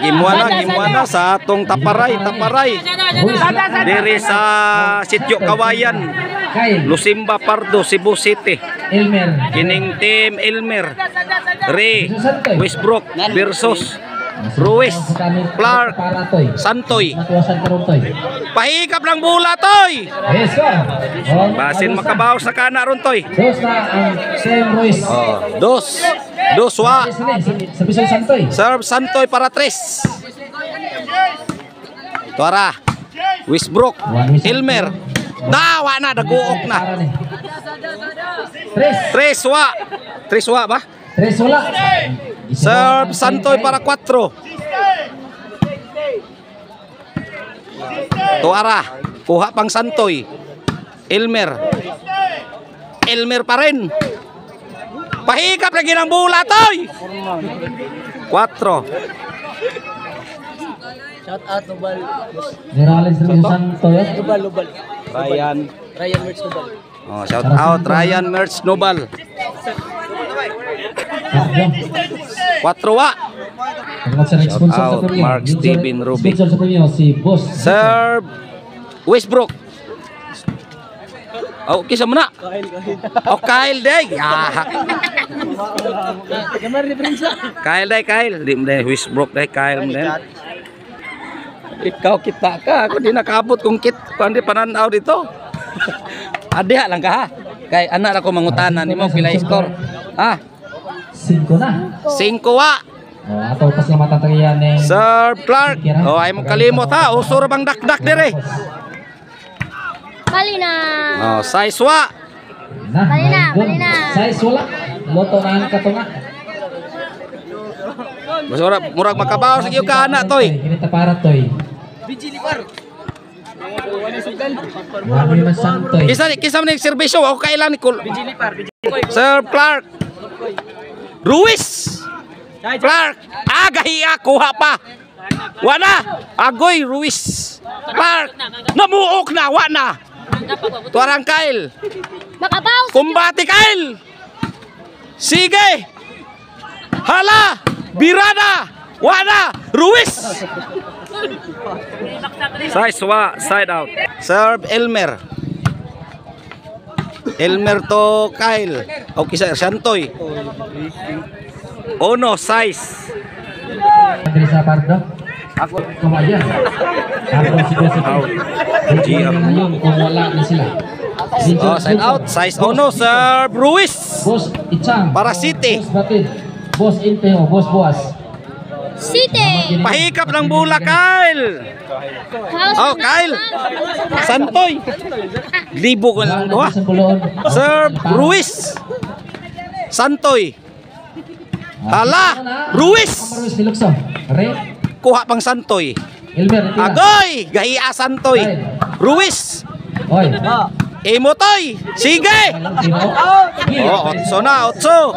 Gimuana sa atong taparay. Diri sa Sitio Kawayan, Lusimba Pardo, Cebu City. Kining team Elmer, Ray, Westbrook versus Ruiz, Clark, Santoy. Pahikap lang bula, Toy. Basin makabaw sa kana ron, Toy. Dos wa. Serve Santoy para 3. Tuara, Westbrook, Elmer. Dawa na, daguok na. 3 wa ba? 3 wala. Serve Santoy para 4. Tuara, kuha pang Santoy. Elmer pa rin. Pahikap lagi ng bula, Toy. 4. Shout out Nobal. Nirales rin Santoy. Nobal. Ryan Merch Nobal. Oh, shout out Ryan Merch Nobal. 4 wa. Shout out Mark Steven Ruby. Si Boss. Serve Westbrook. Oh, kisa mo na. Oh, Kyle day. Kyle. Di mo day Westbrook day, Kyle mo day. Ikaw kita ka. Ako di nakabot kung kit. Kung di pananaw dito. Adiha lang ka ha. Kay anak ako mangutanan ni mo pila score. 5 na. 5 wa. Ato pas nga matatagyan ni Serve Clark. Oh, ay mo kalimot ha. Usor bang dakdak dire. Bali na. Oh, size wa. Bali na. Size wala. Loto na ang katunga. Masura murag makabaw sa iyo ka anak, Toy. Kinita para, Toy. Bijilipar. Marami man Santoy. Kisa man serbisyo ako kailan ni Bijilipar. Serve Clark. Ruiz. Clark. Gahiya kuha pa. Wana. Agoy Ruiz. Clark. Namuok na. Wana. Tuarang Kyle. Makabaw. Kumbati Kyle. Sige. Hala. Birada. Wana. Ruiz. Size wa. Side out. Serve Elmer. Elmer to Kyle. Okay sir. Santoy. Ono size. Dari sa Pardo. Ako kumayan. Ako si Boss. Ngayon kung wala na sila. Oh, side out. Size ono serve Ruiz. Boss Ichang. Para City. Boss Batid. Boss Inteo. Boss Boas. City. Pahikap ng bula, Kyle. Oh, Kyle. Santoy. Libo ko lang doha. Serve Ruiz. Santoy. Hala, Ruiz. Kuha pang Santoy. Agoy, gahiya Santoy. Ruiz. Oy. Imotoy. Sige. Oh, 8 na, 8.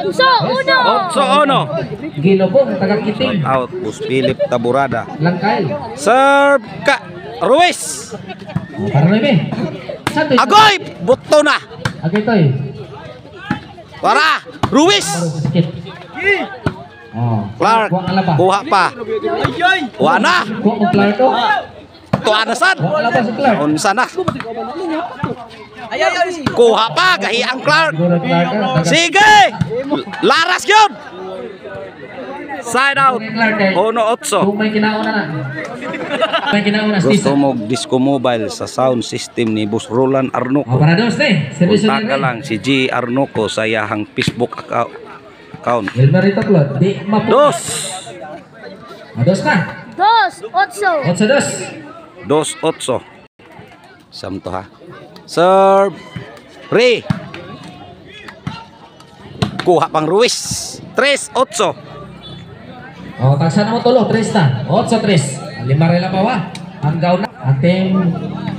8-1. Gilobong tagakiting. Out, Bus Philip Taburada. Langkay. Serve ka Ruiz. Para lebe. Agoy, buto na. Agitoy. Para Ruiz. Clark, kuha pa. Wana. Kuha mo Clark to. Tuanasan. Wala pa si Clark. Unsa na? Kuha pa, gahi ang Clark. Sige. Laras yun. Side out. 1-8. May kinauna na. May kinauna. Gusto mo Disco Mobile sa sound system ni Boss Roland Arnoco. Para dos ni. Punta ka lang si G. Arnoco sa yahang Facebook account. Elmer ito Claude. Di mapuno. Dos ka. 2-8. 2-8. Samto ha. Serve. Ray. Kuha pang Ruiz. 3-8. Oh, taksa na mo tulo. 3 na. 8-3. 5 rela pa wa. Hanggaw na. Ating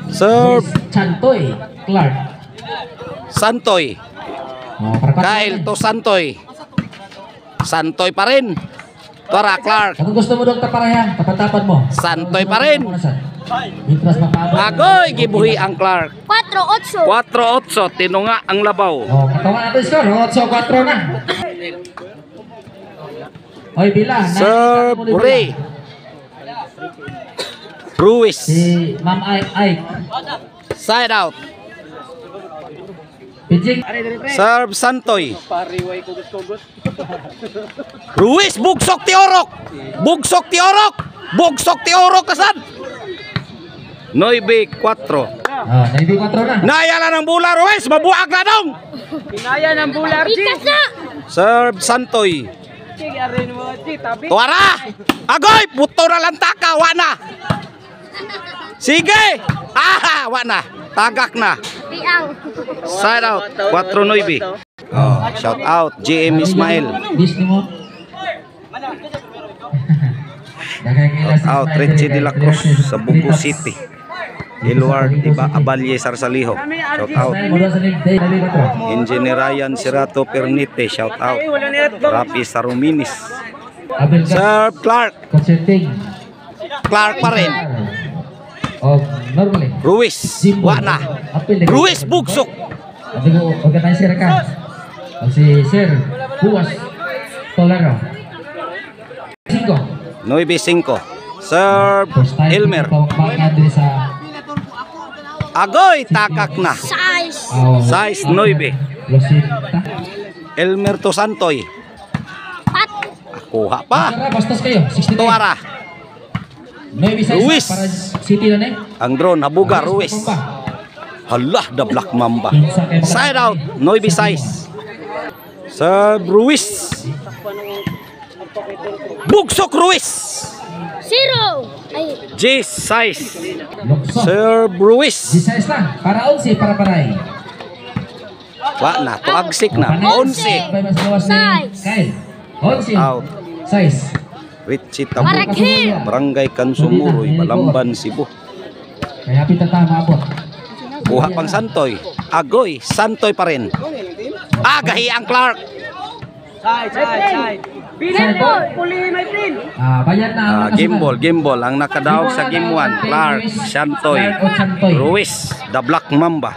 Serve. Santoy. Clark. Santoy. Oh, Kyle to Santoy. Santoy pa rin. Tora Clark. Kung gusto mo doon taparaya, tapat-tapat mo. Santoy pa rin. Mitras makaabot. Agoy, gibuhi ang Clark. 4-8. 4-8, tinunga ang labaw. Oh, katawa natin score. 8-4 na. Oy, Bila. Serve Ray. Ruiz. Si Ma'am Ike. Side out. Pijing. Serve Santoy. Ruiz, bugsok ti Orok. Bugsok ti Orok. Bugsok ti Orok kasan. 9-4. Naibi 4 na. Nayala ng bola Ruiz, mabuak na dong. Kinaya ng bular, G. Ikas na! Serve Santoy. Arin mo, G. Tabi. Tuara! Agoy! Puto na lang taka! Wa na! Sige! Ah! Wa na! Tagak na! Piang. Side out! 4-9. Oh, shout out! GM Ismail. Disney mo. Shout out! Richie de la Cruz sa Bugo City. Eluard Iba Abalye Sarsaliho. Shout out! Engineer Ryan Sirato Pernite. Shout out! Rapi Saruminis. Serve Clark! Concerting. Clark pa rin. Oh, normally. Ruiz! Wa na! Ruiz bugsok! Adigo organizer ka. Si Sir Buwas Tolero. 5. 9-5. Serve Elmer. Sa Agoy! Takak na! Size. Size 9. Rosita. Elmer to Santoy. Pat. Kuha pa. Bastos kayo. 63. Tuara. 9 Ruiz. para City na Ang drone habuga Ruiz. Halah the Black Mamba. Side out 9-6. Serve Ruiz. Bugsok Ruiz. 0. Ay. G6. Lukso. Serve Ruiz. 16 na. Para 11 para paray. Wa na to agsik na. 11. Kyle. 11. Out. 6. Richie Tabo. Maraghil. Barangay Kansumuroy, Balamban, Cebu. Kaya pita tama abot. Kuha pang Santoy. Agoy, Santoy pa rin. Gahi ang Clark. Side. Gimbal. Pulihin, my friend. Bayad na. Gimbal. Ang nakadaog sa game 1. Clark, Santoy, Ruiz, the Black Mamba.